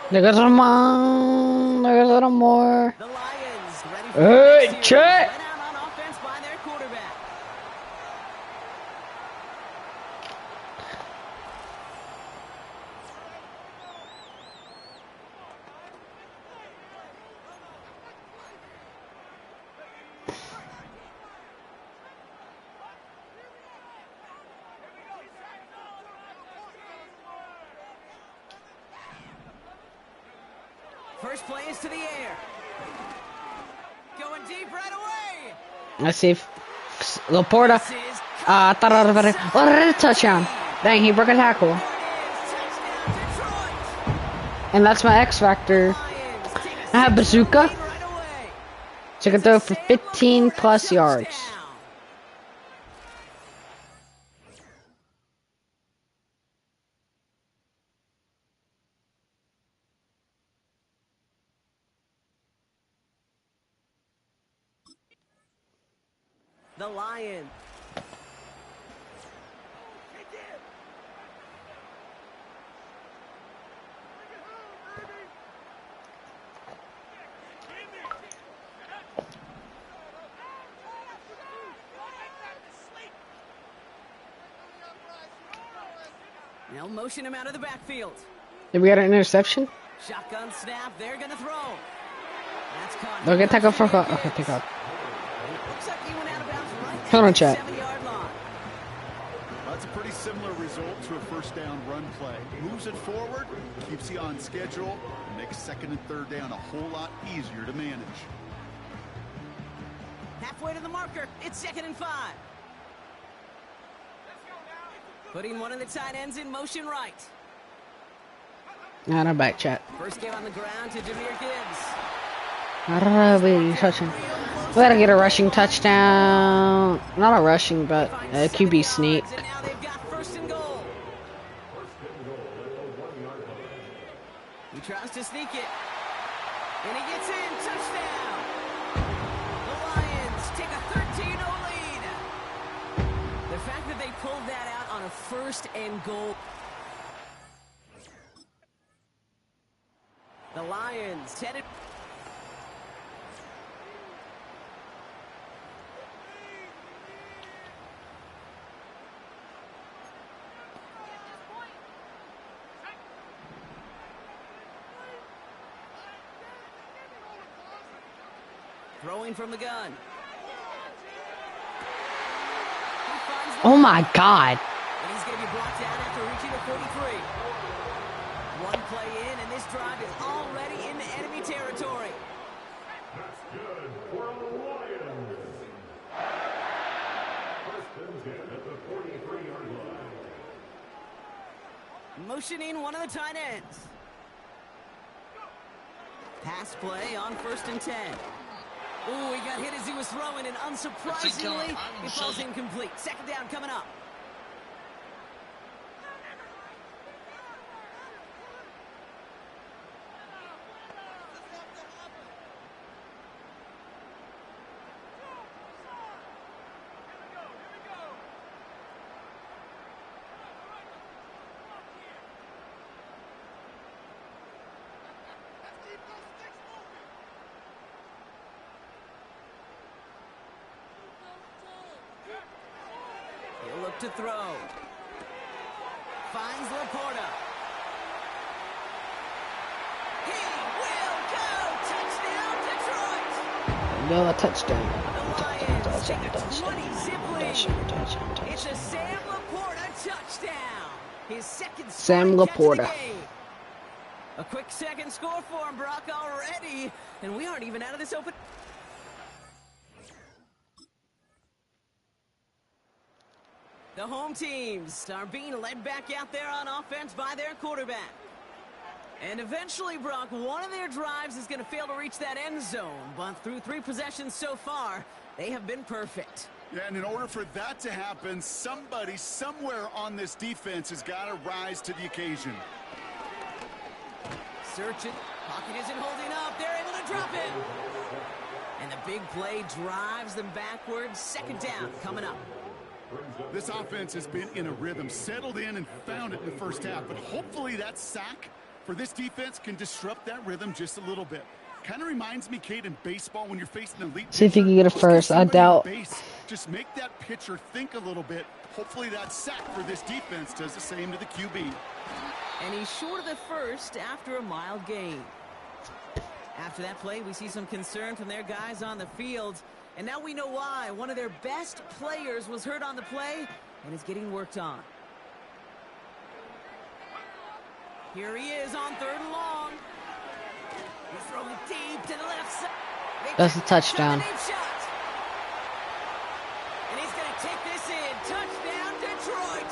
There's some more. There's a little more. The Lions ready for Hey, the next check. series. Went out on offense by their quarterback. First play is to the air. Going deep right away. Let's see if Laporta. I thought I was better. Oh, touchdown. Dang, he broke a tackle. And that's my X Factor. I have Bazooka. So I can throw for 15 plus yards. The Lions. They'll motion him out of the backfield. Did we get an interception? Shotgun snap. They're going to throw. That's caught. They'll get tackle for okay, take off. Looks like he went out of bounds right Hold on, at the chat. 7-yard line. That's a pretty similar result to a first down run play. Moves it forward, keeps you on schedule, and makes second and third down a whole lot easier to manage. Halfway to the marker. It's 2nd and 5. Putting one of the tight ends in motion right. Nah, no back chat. First game on the ground to Jahmyr Gibbs. Touchdown. We gotta get a rushing touchdown. Not a rushing, but a QB sneak. And now they've got 1st and goal. He tries to sneak it. And he gets in. Touchdown. The Lions take a 13-0 lead. The fact that they pulled that out on a 1st and goal. The Lions headed. Throwing from the gun. Oh my God. And he's going to be brought down after reaching the 43. One play in, and this drive is already into enemy territory. That's good for the Lions. First and 10 at the 43-yard line. Motioning one of the tight ends. Pass play on 1st and 10. Ooh, he got hit as he was throwing, and unsurprisingly, it falls incomplete. 2nd down coming up. He'll look to throw. Finds Laporta. He will go! Touchdown, Detroit! No, a touchdown. The Lions take a 20-zip lead. It's a Sam Laporta touchdown. His 2nd Sam scoring catch of the Laporta. game. A quick 2nd score for him, Brock, already. And we aren't even out of this open. The home teams are being led back out there on offense by their quarterback. And eventually, Brock, one of their drives is going to fail to reach that end zone. But through 3 possessions so far, they have been perfect. Yeah, and in order for that to happen, somebody somewhere on this defense has got to rise to the occasion. Searching. Pocket isn't holding up. They're able to drop it. And the big play drives them backwards. 2nd down coming up. This offense has been in a rhythm, settled in and found it in the first half, but hopefully that sack for this defense can disrupt that rhythm just a little bit. Kind of reminds me, Kate, in baseball when you're facing an elite See if you pitcher, can get a just first. I somebody on doubt. base. Just make that pitcher think a little bit. Hopefully that sack for this defense does the same to the QB. And he's short of the first after a mild gain. After that play, we see some concern from their guys on the field. And now we know why. One of their best players was hurt on the play and is getting worked on. Here he is on 3rd and long. He's throwing deep to the left side. That's a touchdown. And he's going to take this in. Touchdown, Detroit.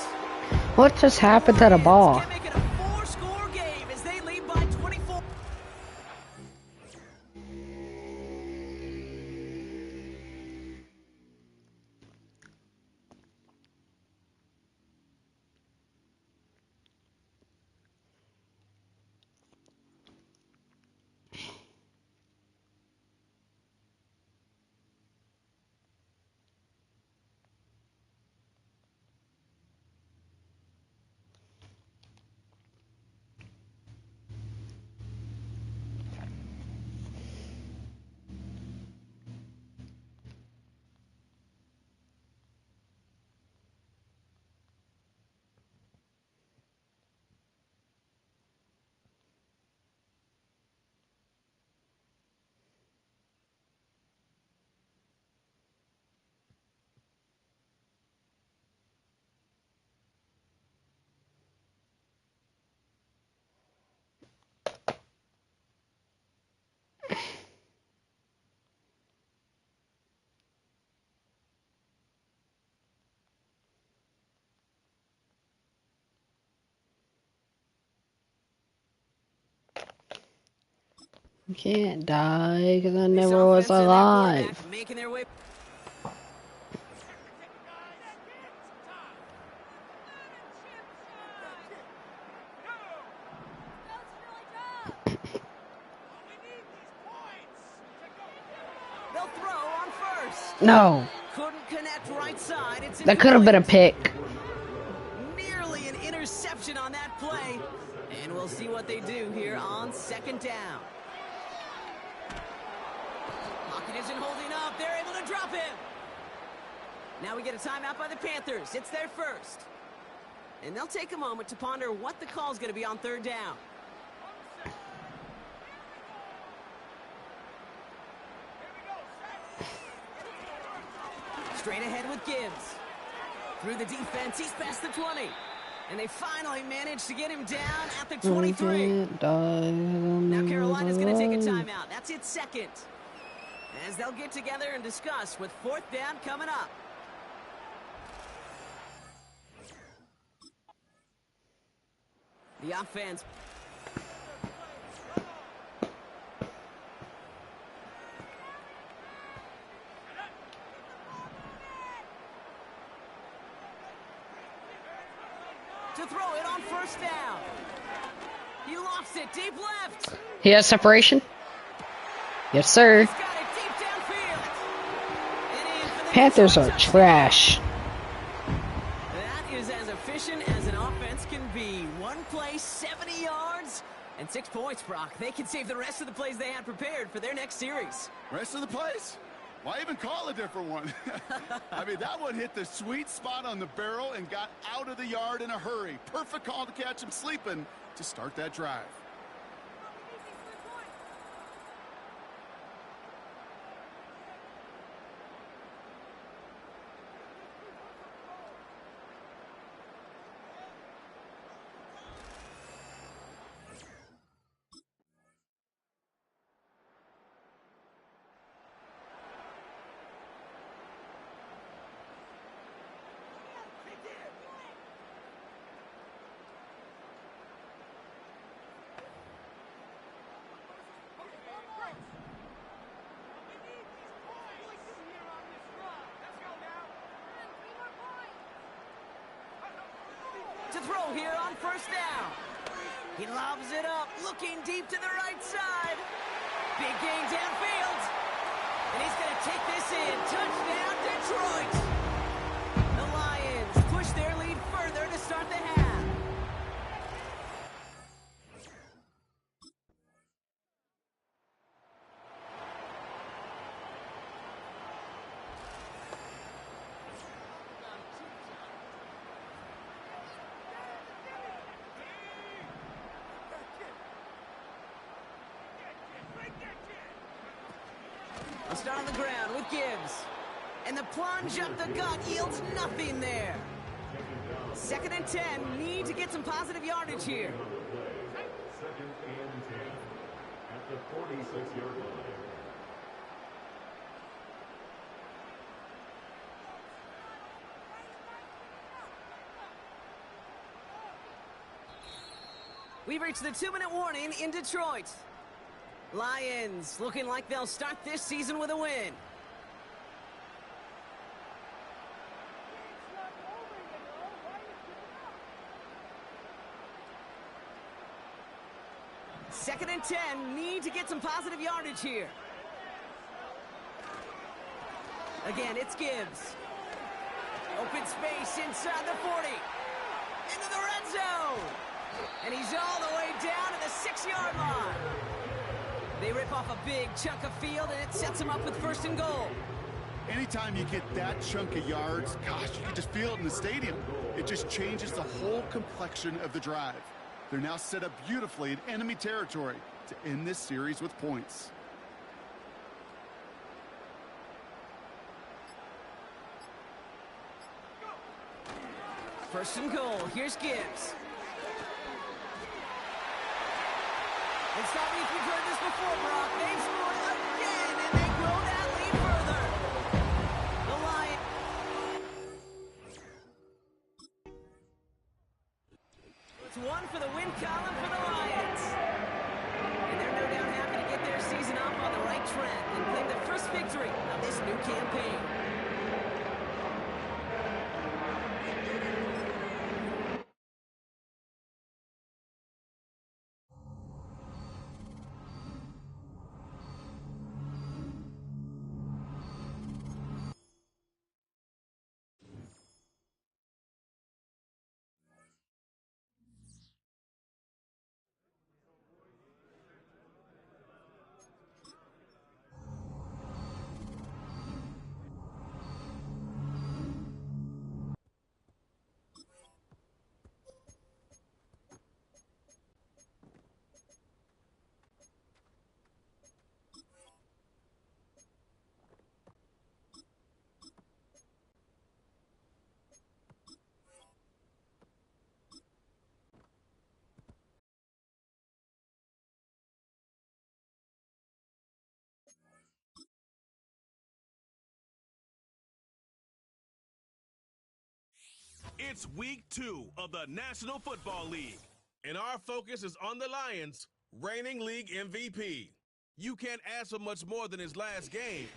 What just happened to the ball? Can make it a 4-score game as they lead by 24. You can't die because I This never was offense and their alive. quarterback making their way. They'll throw on first. No, Couldn't connect right side. It's that could have been a incomplete. pick. Nearly an interception on that play. And we'll see what they do here on 2nd down. Lockett isn't holding up. They're able to drop him. Now we get a timeout by the Panthers. It's their first. And they'll take a moment to ponder what the call is going to be on 3rd down. Straight ahead with Gibbs. Through the defense, he's past the 20. And they finally managed to get him down at the 23. Now Carolina's going to take a timeout. That's its 2nd. As they'll get together and discuss with 4th down coming up. The offense. To throw it on 1st down. He lost it deep left. He has separation? Yes, sir. He's got it deep downfield. And in for the Panthers are touchdown. trash. That is as efficient as an offense can be. One play, 70 yards, and 6 points, Brock. They can save the rest of the plays they had prepared for their next series. Rest of the plays? Why even call a different one? I mean, that one hit the sweet spot on the barrel and got out of the yard in a hurry. Perfect call to catch him sleeping to start that drive. To throw here on 1st down. He lobs it up, looking deep to the right side. Big gain downfield. And he's going to take this in. Touchdown, Detroit. The Lions push their lead further to start the half. Start on the ground with Gibbs. And the plunge up the gut yields nothing there. 2nd and 10. Need to get some positive yardage here. 2nd and 10 at the 46-yard line. We've reached the 2-minute warning in Detroit. Lions looking like they'll start this season with a win. Second and 10, need to get some positive yardage here. Again, it's Gibbs. Open space inside the 40. Into the red zone. And he's all the way down to the 6-yard line. They rip off a big chunk of field, and it sets them up with 1st and goal. Anytime you get that chunk of yards, gosh, you can just feel it in the stadium. It just changes the whole complexion of the drive. They're now set up beautifully in enemy territory to end this series with points. First and goal. Here's Gibbs. And stop me if you've heard this before, Brock. They've scored again, and they grow that lead further. The Lions. It's one for the win column for the Lions. And they're no doubt happy to get their season off on the right track and claim the first victory of this new campaign. It's week 2 of the National Football League, and our focus is on the Lions, reigning league MVP. You can't ask for much more than his last game.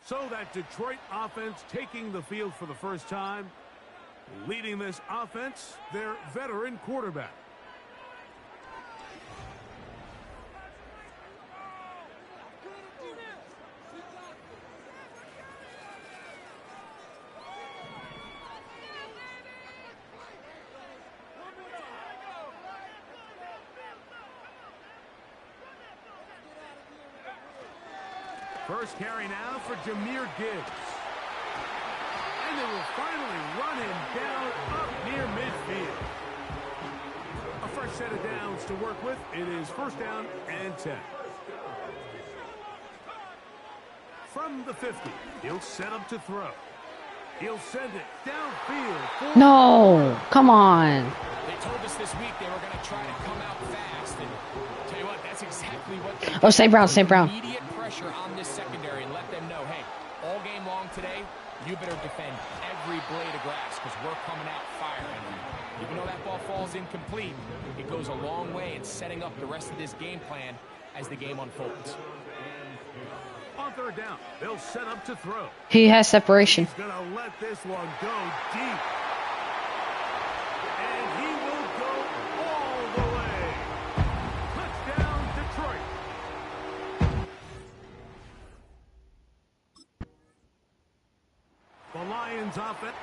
So that Detroit offense taking the field for the first time. Leading this offense, their veteran quarterback. First carry now for Jahmyr Gibbs. And they will finally run him down up near midfield. A fresh set of downs to work with. It is 1st down and 10. From the 50, he'll set up to throw. He'll send it downfield. No, come on. They told us this week they were going to try to come out fast. And tell you what, that's exactly what they did. Oh, St. Brown, St. Brown. Immediate pressure on this secondary and let them know, hey, all game long today, you better defend every blade of grass because we're coming out firing. Even though that ball falls incomplete, it goes a long way in setting up the rest of this game plan as the game unfolds. On third down, they'll set up to throw. He has separation. He's going to let this one go deep. And he will go all the way. Touchdown, Detroit. The Lions offense.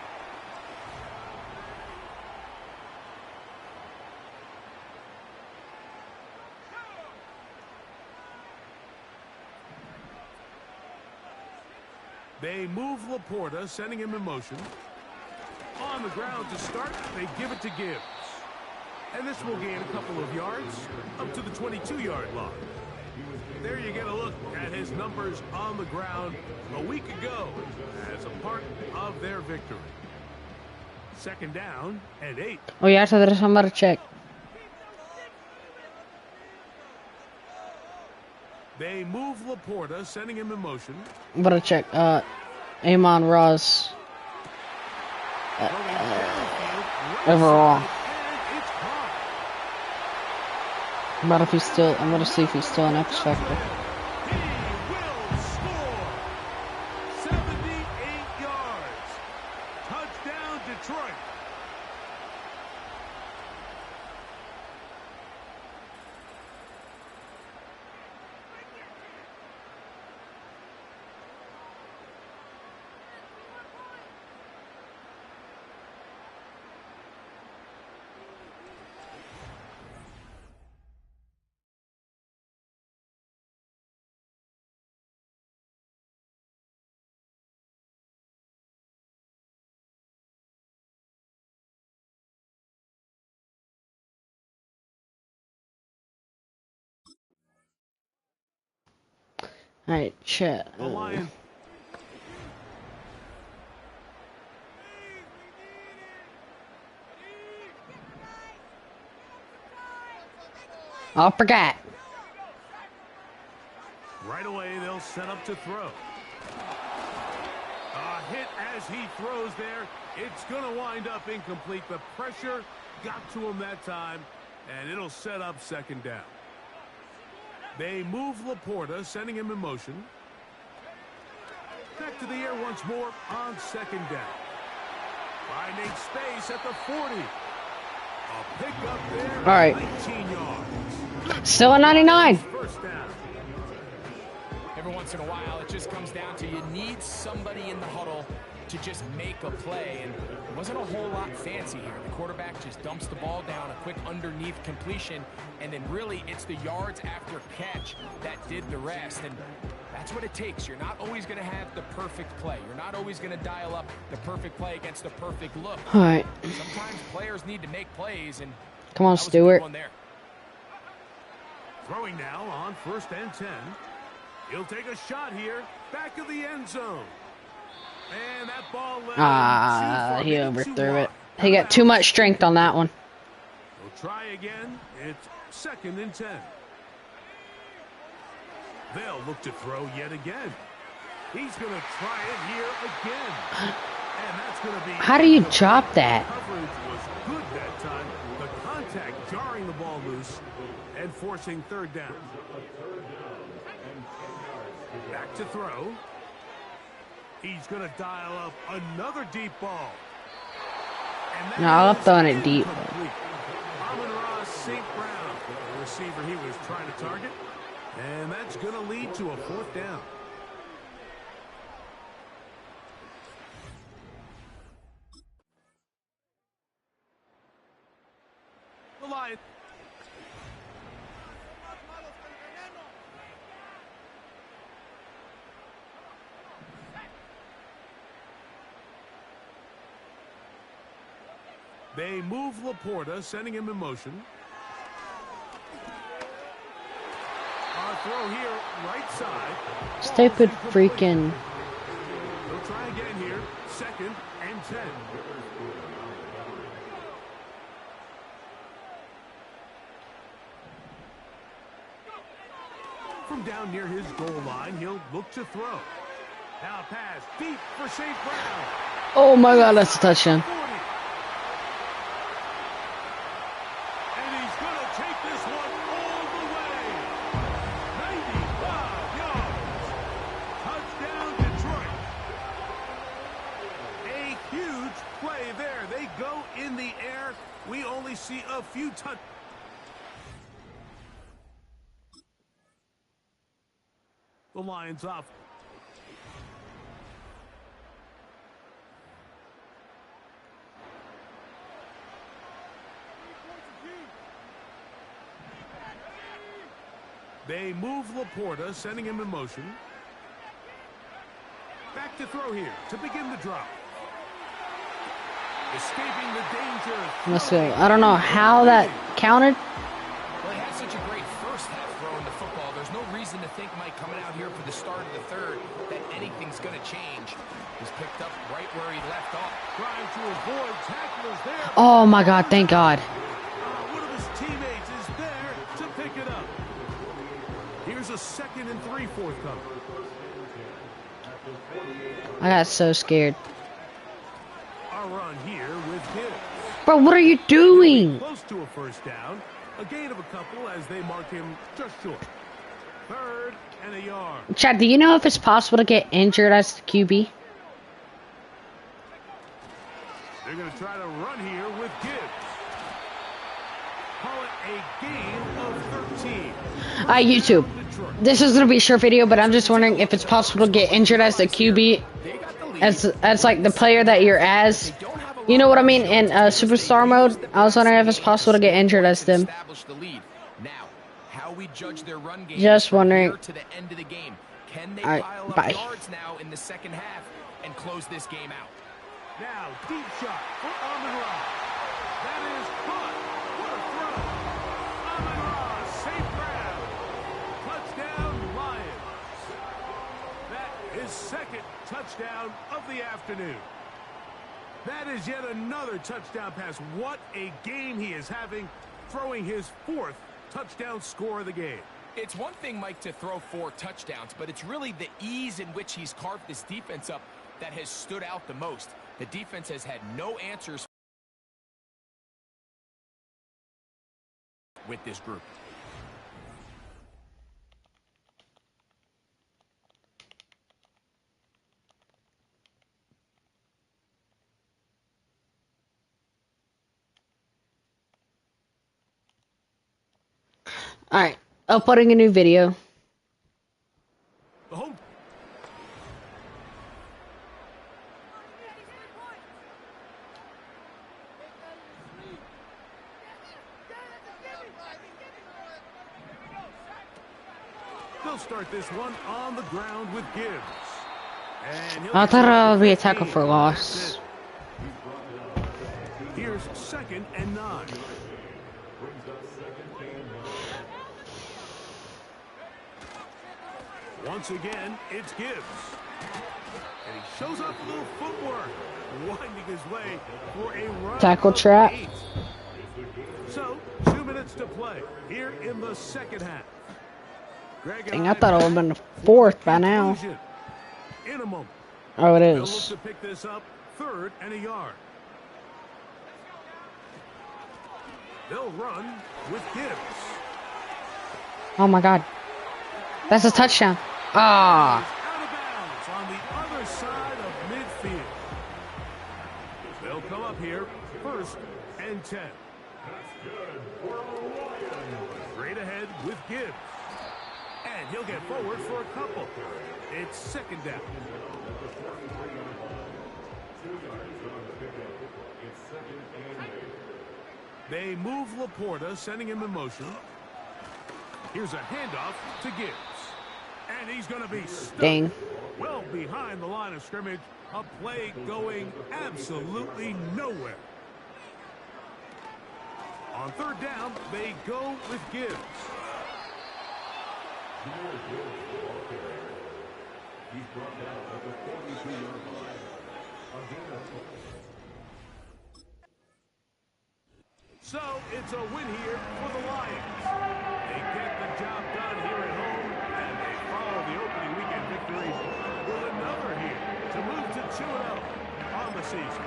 They move Laporta, sending him in motion. On the ground to start, they give it to Gibbs. And this will gain a couple of yards, up to the 22-yard line. There you get a look at his numbers on the ground a week ago as a part of their victory. Second down and 8. Oh yeah, so there's somebody to check. They move Laporta, sending him in motion. I'm gonna check. Amon Ross. Overall. But if he's still, I'm gonna see if he's still an X Factor. He will score. 78 yards. Touchdown, Detroit. Alright, chat. The Lions. I forgot. Right away, they'll set up to throw. A hit as he throws there. It's going to wind up incomplete. The pressure got to him that time, and it'll set up second down. They move Laporta, sending him in motion. Back to the air once more on second down. Finding space at the 40. A pick up there. All right. 19 yards. Still a 99. First down. Every once in a while, it just comes down to you need somebody in the huddle to just make a play, and it wasn't a whole lot fancy here. The quarterback just dumps the ball down, a quick underneath completion, and then really it's the yards after catch that did the rest, and that's what it takes. You're not always going to have the perfect play. You're not always going to dial up the perfect play against the perfect look. All right. Sometimes players need to make plays, and Come on, that was a good Stewart. one there. Throwing now on 1st and 10. He'll take a shot here, back of the end zone. And that ball led He overthrew it. He got too much strength on that one. We'll try again. It's 2nd and 10. They'll look to throw yet again. He's going to try it here again. And that's going to be... How do you drop that? Coverage was good that time. The contact jarring the ball loose and forcing 3rd down. Back to throw. He's going to dial up another deep ball. No, I'm throwing it deep. Amon-Ra St. Brown, the receiver he was trying to target. And that's going to lead to a 4th down. The Lions. They move Laporta, sending him in motion. Our throw here, right side. Stupid freaking. They'll try again here, 2nd and 10. From down near his goal line, he'll look to throw. Now pass deep for St. Brown. Oh my God, that's a touchdown. 40. And he's going to take this one all the way. 95 yards. few touch. The Lions off. They move Laporta, sending him in motion. Back to throw here to begin the drop. Escaping the danger. Let's go. I don't know how that counted. Well, he had such a great first half throwing the football. There's no reason to think, Mike, coming out here for the start of the third, that anything's going to change. He's picked up right where he left off. Trying to avoid tacklers there. Oh my God! Thank God. One of his teammates is there to pick it up. Here's a 2nd and 3 forthcoming. I got so scared. A run here with Gibbs. Bro, what are you doing? Close to a first down. A gain of a couple as they mark him just short. 3rd and a yard. Chad, do you know if it's possible to get injured as the QB? They're going to try to run here with Gibbs. Call it a gain of 13. YouTube. This is gonna be a short video, but I'm just wondering if it's possible to get injured as the QB, as like the player that you're as. You know what I mean? In superstar mode, I was wondering if it's possible to get injured as them. Just wondering. Can they Alright, pile up bye. yards now in the second half and close this game out? Now, deep shot for Amon-Ra. That is caught. What a throw. Amon-Ra, safe grab. Touchdown, Lions. That is 2nd touchdown of the afternoon. That is yet another touchdown pass. What a game he is having, throwing his 4th touchdown score of the game. It's one thing, Mike, to throw 4 touchdowns, but it's really the ease in which he's carved this defense up that has stood out the most. The defense has had no answers with this group. Alright, uploading a new video. The home. They'll start this one on the ground with Gibbs. And I thought it would be a tackle for loss. Here's 2nd and 9. Once again, it's Gibbs. And he shows off a little footwork, winding his way for a run. Tackle trap. 8. So, 2 minutes to play here in the second half. Greg and Dang, I thought it would have been the 4th by now. In a moment. Oh, it They'll look is. to pick this up 3rd and a yard. They'll run with Gibbs. Oh my God. That's a touchdown. Ah. Out of bounds on the other side of midfield. They'll come up here 1st and 10. Straight ahead with Gibbs. And he'll get forward for a couple. It's 2nd down. They move Laporta, sending him in motion. Here's a handoff to Gibbs. And he's going to be stuck Dang. well behind the line of scrimmage. A play going absolutely nowhere. On 3rd down, they go with Gibbs. So it's a win here for the Lions. They get the job done here at home, and they follow the opening weekend victory with another here to move to 2-0 on the season.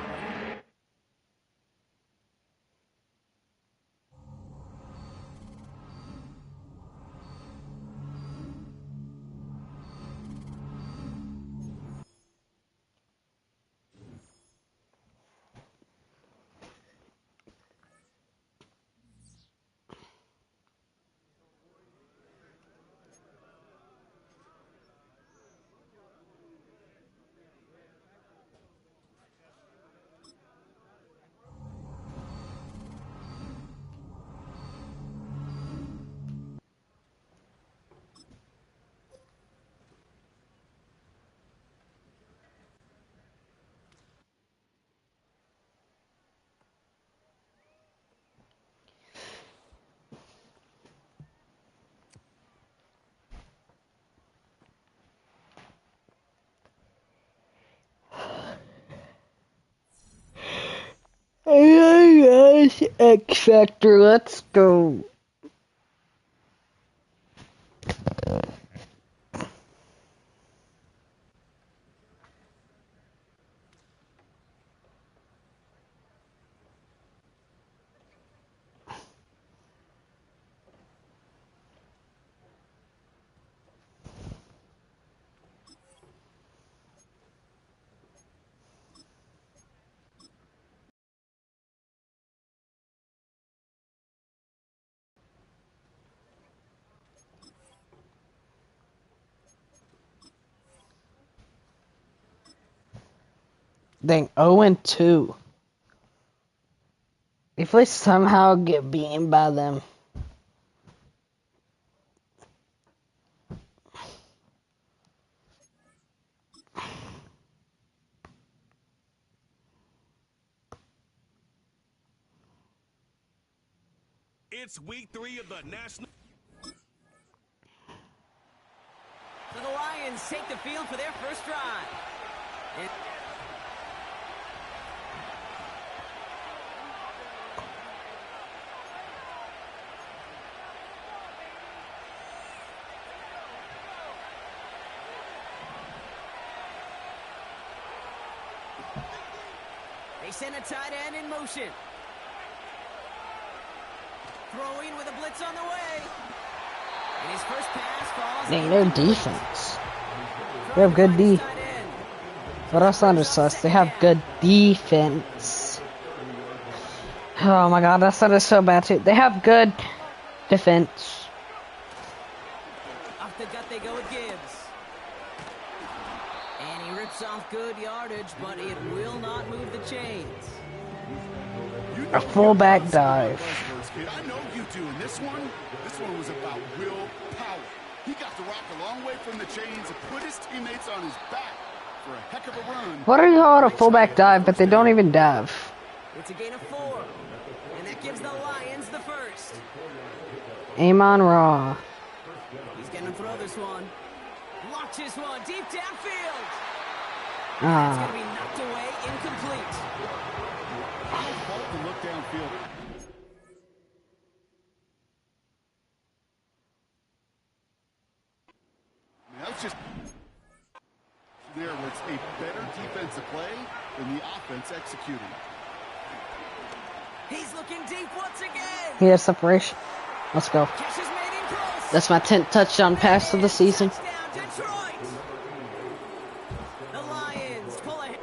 X Factor, let's go. Dang, 0-2. If we somehow get beaten by them. It's week 3 of the national. So the Lions take the field for their first drive. And they send a tight end in motion. Throwing with a blitz on the way. And his first pass falls. Dang, their defense. They have good D. But also under sus, they have good defense. Oh my god, that sounded so bad too. They have good defense. Off the gut they go with Gibbs. And he rips off good yardage, but it will not move the chains. A fullback dive. I know you do. And this one was about will power. He got the rock a long way from the chains and put his teammates on his back for a heck of a run. What are you calling a fullback dive, but they don't even dive? It's a gain of 4. And that gives the Lions the first. Amon Ra. He's going to throw this one. Launches one deep downfield. It's Ah. going to be knocked away, incomplete. Look downfield. That's just there where it's a better defensive play than the offense executing. He's looking deep once again. He has separation. Let's go. Catch is made in close. That's my 10th touchdown pass of the season. Touchdown, Detroit. The Lions pull ahead.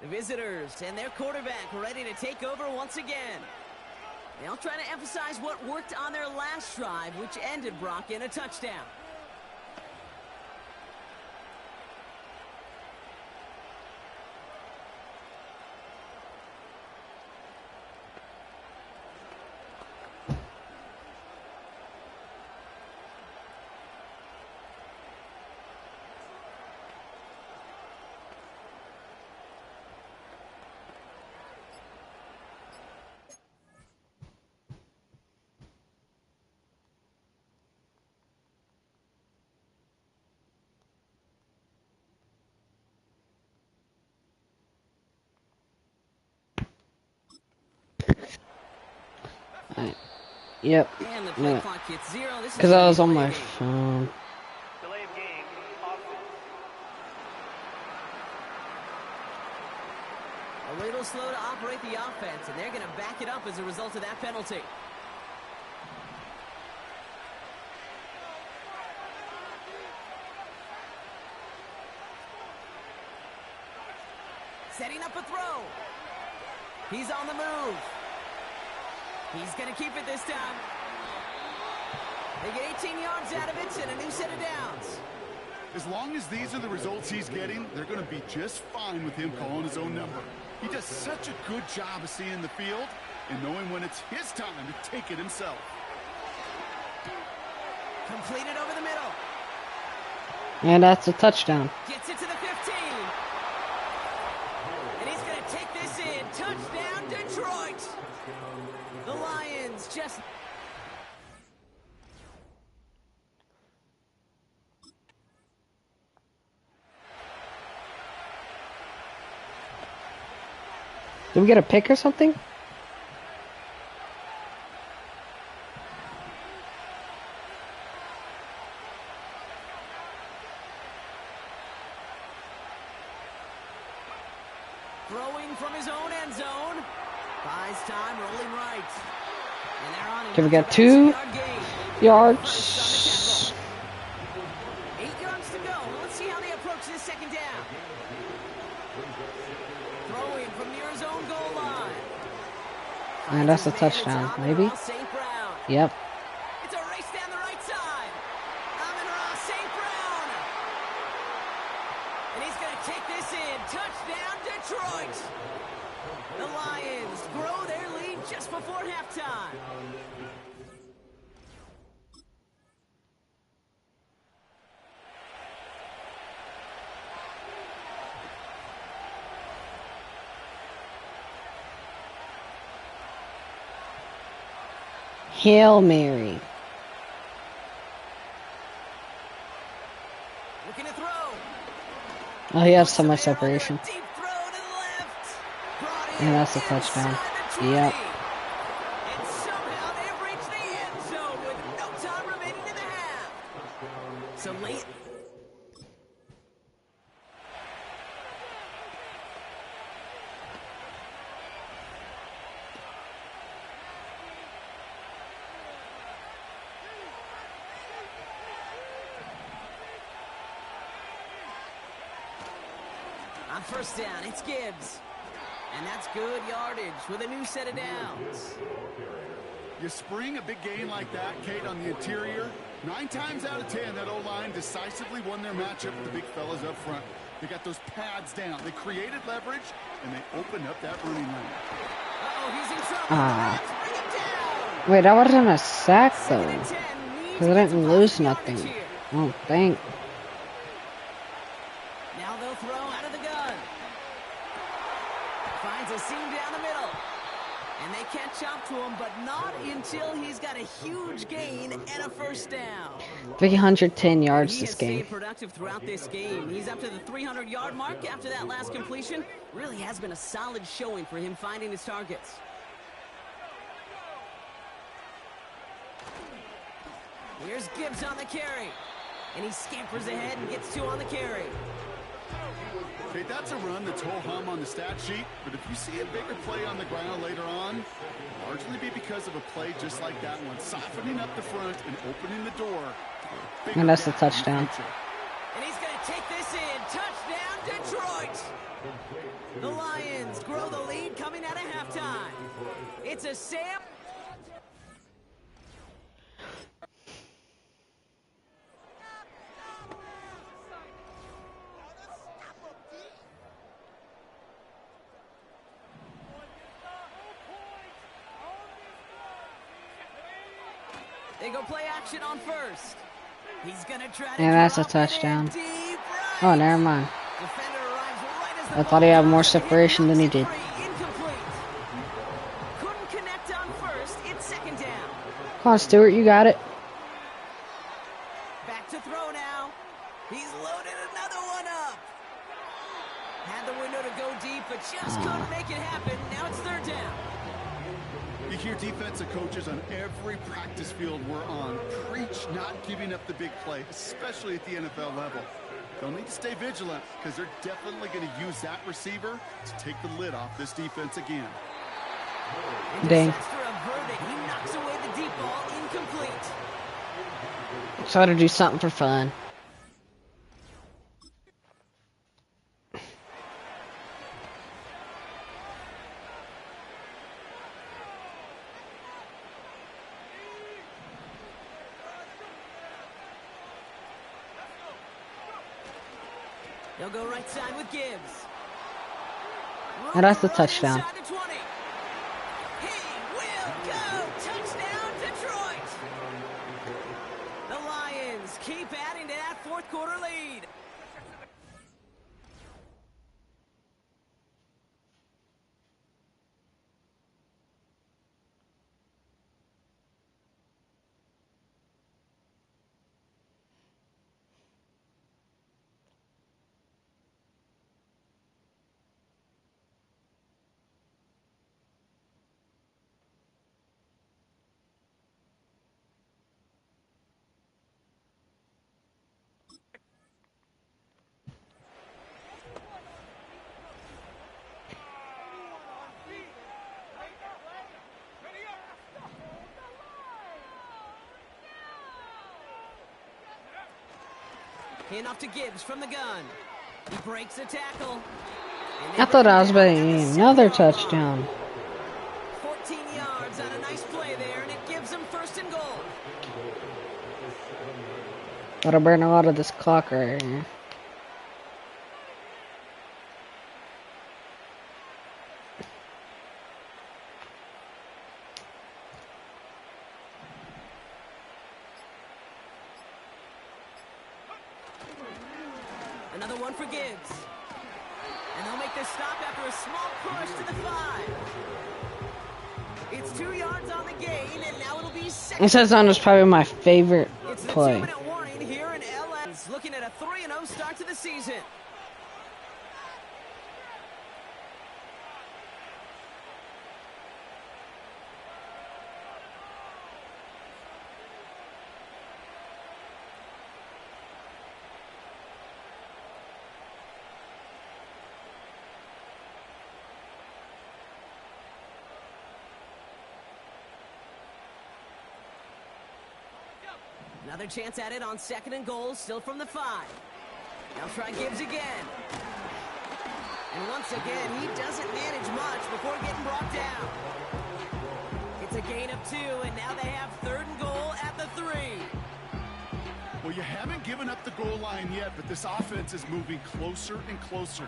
The visitors and their quarterback ready to take over once again. They'll try to emphasize what worked on their last drive, which ended, Brock, in a touchdown. Yep. And the play clock hits 0. Because I was on my phone. Delay of game. A little slow to operate the offense, and they're going to back it up as a result of that penalty. Setting up a throw. He's on the move. He's going to keep it this time. They get 18 yards out of it and a new set of downs. As long as these are the results he's getting, they're going to be just fine with him calling his own number. He does such a good job of seeing the field and knowing when it's his time to take it himself. Completed over the middle. And that's a touchdown. Gets it to the 15. And he's going to take this in. Touchdown, Detroit. The Lions just... Did we get a pick or something? Throwing from his own end zone. Buys time, rolling right. And they're on. Okay, we got 2 yards. 8 yards to go. Let's see how they approach this second down. Throwing from near his own goal line. And that's a touchdown, maybe? Yep. It's a race down the right side. Amon-Ra St. Brown. And he's going to take this in. Touchdown, Detroit. The Lions grow their lead just before halftime. Hail Mary. Looking to throw. Oh, he has so much separation. Deep throw to the left. Brought in And that's a touchdown. inside the 20. Yep. And somehow they've reached the end zone with no time remaining in the half. So late. On first down, it's Gibbs. And that's good yardage with a new set of downs. You spring a big gain like that, Kate, on the interior. 9 times out of 10, that O-line decisively won their matchup with the big fellas up front. They got those pads down. They created leverage, and they opened up that running lane. Uh-oh, he's in trouble. Ah. Let's bring him down. Wait, that wasn't a sack, though. 2nd and 10 needs Because to I get some didn't lose positive nothing. yardage here. Oh, thank. Now they'll throw out of the gun. Finds a seam down the middle. And they catch up to him, but not until he's got a huge gain and a first down. 310 yards He this has game. stayed productive throughout this game. He's up to the 300-yard mark after that last completion. Really has been a solid showing for him finding his targets. Here's Gibbs on the carry. And he scampers ahead and gets 2 on the carry. Okay, that's a run that's ho-hum on the stat sheet, but if you see a bigger play on the ground later on, largely be because of a play just like that one, softening up the front and opening the door. And that's the touchdown. And he's going to take this in. Touchdown, Detroit! The Lions grow the lead coming out of halftime. It's a Sam. They go play action on first. He's gonna try to Yeah, that's a drop it touchdown. in deep right. Oh, never mind. Defender arrives right as the I thought he ball had more comes, and he separation than he knocks it did. free. Incomplete. Couldn't connect on first. It's 2nd down. Come on, Stewart, you got it. Back to throw now. He's loaded another one up. Had the window to go deep, but just couldn't make it happen. Now it's 3rd down. You hear defensive coaches on every practice field we're on preach not giving up the big play, especially at the NFL level. They'll need to stay vigilant because they're definitely going to use that receiver to take the lid off this defense again. Dang. Disaster averted. He knocks away the deep ball. Incomplete. Try to do something for fun. They'll go right side with Gibbs. And that's the Running touchdown. inside the 20. He will go. Touchdown, Detroit. The Lions keep adding to that 4th quarter lead. Hand off to Gibbs from the gun. He breaks the tackle. I thought I was betting another touchdown. 14 yards on a nice play there, and it gives them first and goal. Gotta burn a lot of this clock right here. Another one for Gibbs. And they'll make this stop after a small push to the 5. It's 2 yards on the gain, and now it'll be second. This touchdown was probably my favorite It's the play. 2-minute warning here in LS. Looking at a 3-0 start to the season. Another chance at it on second and goal, still from the 5. Now try Gibbs again. And once again, he doesn't manage much before getting brought down. It's a gain of 2, and now they have third and goal at the 3. Well, you haven't given up the goal line yet, but this offense is moving closer and closer.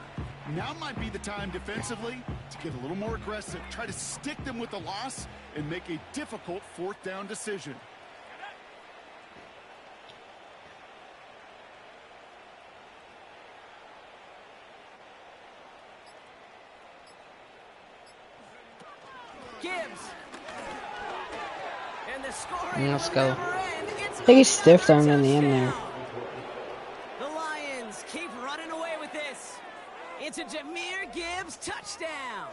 Now might be the time defensively to get a little more aggressive, try to stick them with the loss, and make a difficult fourth down decision. Gibbs. And the scoring Yeah, let's will go. never end. It's I think he another stiffed him in the end there. touchdown. The Lions keep running away with this. It's a Jahmyr Gibbs touchdown.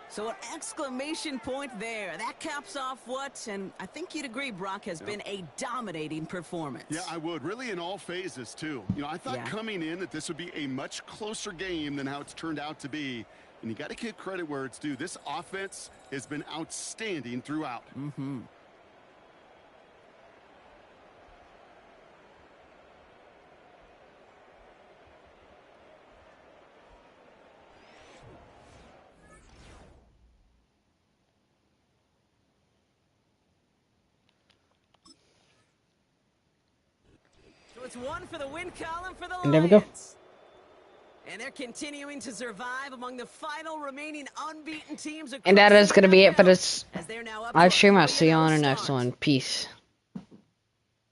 So an exclamation point there. That caps off what, and I think you'd agree, Brock, has been a dominating performance. Yeah, I would. Really in all phases, too. You know, I thought coming in that this would be a much closer game than how it's turned out to be. And you got to give credit where it's due. This offense has been outstanding throughout. Mm-hmm. So it's one for the win column for the Lions. And there we go. And they're continuing to survive among the final remaining unbeaten teams. And that is going to be it for this as they're now up live to a stream. I'll see you 3-0 on the next start. one. Peace.